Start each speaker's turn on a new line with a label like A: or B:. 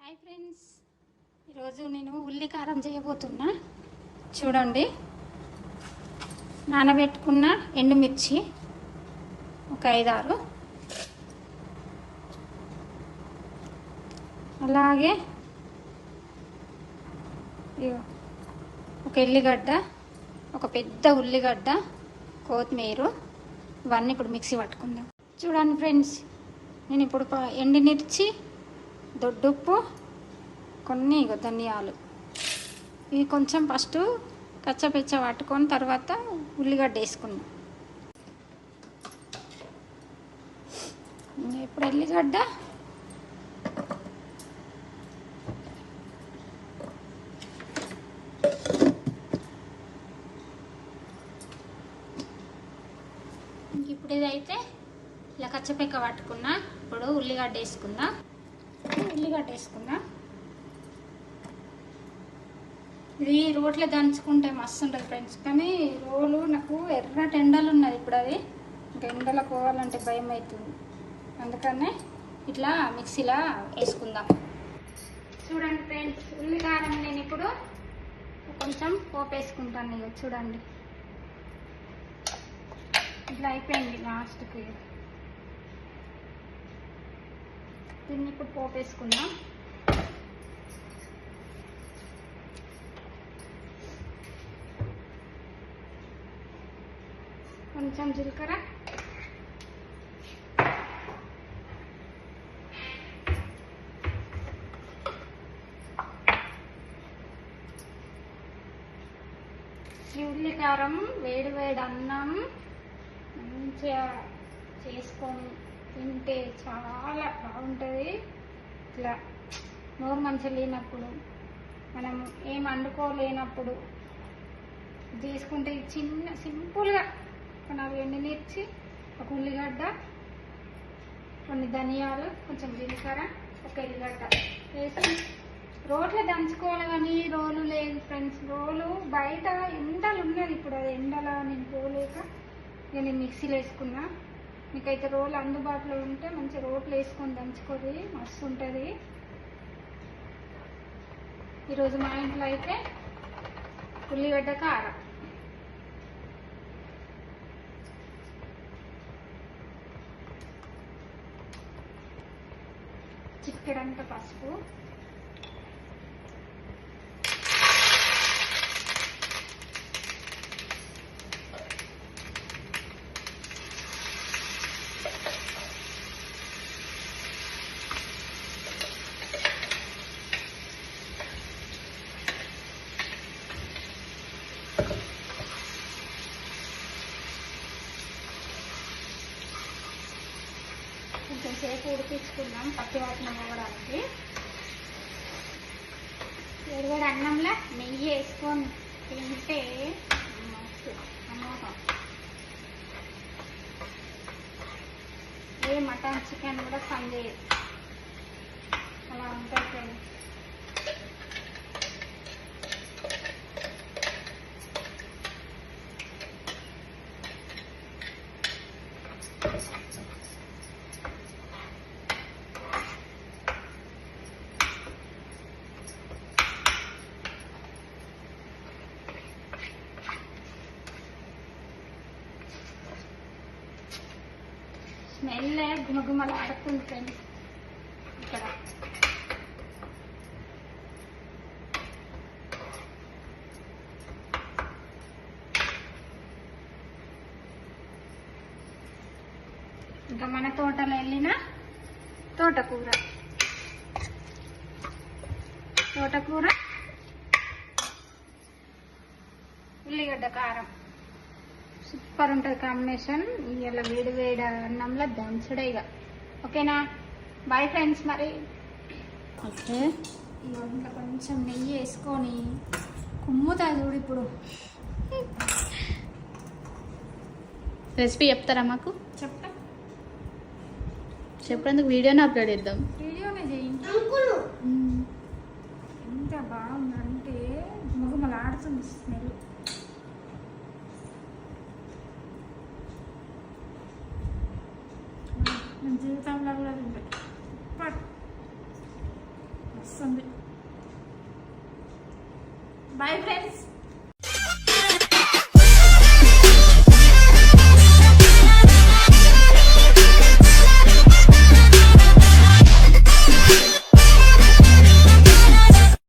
A: Hi friends, ఈరోజు నేను ఉల్లి కారం చేయబోతున్నా. చూడండి, నానబెట్టుకున్న ఎండుమిర్చి ఒక 5-6, అలాగే ఒక ఎల్లిగడ్డ, ఒక పెద్ద ఉల్లిగడ్డ, కొత్తిమీర, ఇవన్నీ ఇప్పుడు మిక్సీ పట్టుకుందాం. చూడండి ఫ్రెండ్స్, నేను ఇప్పుడు ఎండుమిర్చి, దొడ్డుప్పు, కొన్ని ధనియాలు, ఇవి కొంచెం ఫస్ట్ కచ్చపిచ్చ పట్టుకొని తర్వాత ఉల్లిగడ్డ వేసుకున్నాం. ఇప్పుడు ఎల్లిగడ్డ, ఇప్పుడు ఇదైతే ఇలా కచ్చపిక్క పట్టుకున్నా. ఇప్పుడు ఉల్లిగడ్డ వేసుకుందాం. ఇది రోట్లో దంచుకుంటే మస్తు ఉంటుంది ఫ్రెండ్స్, కానీ రోలు నాకు ఎర్రటి ఎండలు ఉన్నది. ఇప్పుడు అది ఇంకా ఎండలో పోవాలంటే భయం అవుతుంది, అందుకనే ఇట్లా మిక్సీలో వేసుకుందాం. చూడండి ఫ్రెండ్స్, ఉల్లి కారం నేను ఇప్పుడు కొంచెం పోపు వేసుకుంటాను. ఇక చూడండి, ఇట్లా అయిపోయింది లాస్ట్కి. దీన్ని ఇప్పుడు పోపు వేసుకుందాం. కొంచెం జీలకర్ర, ఈ ఉల్లి కారం వేడి వేడి అన్నం మంచిగా చేసుకొని తింటే చాలా బాగుంటుంది. ఇట్లా నోరు మంచిగా లేనప్పుడు, మనం ఏం వండుకోలేనప్పుడు తీసుకుంటే చిన్న సింపుల్గా ఒక 4 ఎండుమిర్చి, ఒక ఉల్లిగడ్డ, కొన్ని ధనియాలు, కొంచెం జీలకర్ర, ఒక ఎల్లిగడ్డ వేసి రోట్లో దంచుకోవాలి. కానీ రోలు లేదు ఫ్రెండ్స్, రోలు బయట ఎండలు ఉన్నది. ఇప్పుడు అది ఎండలా నేను పోలేక నేను మిక్సీలో వేసుకున్నా. మీకైతే రోలు అందుబాటులో ఉంటే మంచి రోట్లో వేసుకొని దంచుకోది, మస్తు ఉంటుంది. ఈరోజు మా ఇంట్లో అయితే ఉల్లిగడ్డ కారం, చిక్కడంత పసుపు, కొంచెం సేపు ఉడిపించుకుందాం పచ్చివాసన పోవడానికి. వేడివేడి అన్నంలో నెయ్యి వేసుకొని తింటే అమోహం. ఏ మటన్ చికెన్ కూడా పనిచేయదు, అలా ఉంటుంది ఫ్రెండ్స్. స్మెల్ గుమగుమలు ఆడుతుంది ఫ్రెండ్స్. ఇక్కడ ఇంకా మన తోటలో వెళ్ళిన తోటకూర ఉల్లిగడ్డ కారం సూపర్ ఉంటుంది కాంబినేషన్. ఇలా వేడి వేడి అన్నంలో దంచుడే ఇక. ఓకేనా, బాయ్ ఫ్రెండ్స్. మరి ఓకే, ఇంకా కొంచెం నెయ్యి వేసుకొని కుమ్ముతా చూడు. ఇప్పుడు
B: రెసిపీ చెప్తారా మాకు?
A: చెప్తా,
B: చెప్పేందుకు వీడియోని అప్లోడ్ చేద్దాం.
A: వీడియోనే చేయండి. ఎంత బాగుందంటే గుమగుమలు ఆడుతుంది స్మెల్. జీవితంలో కూడా
B: వస్తుంది. Boy friends.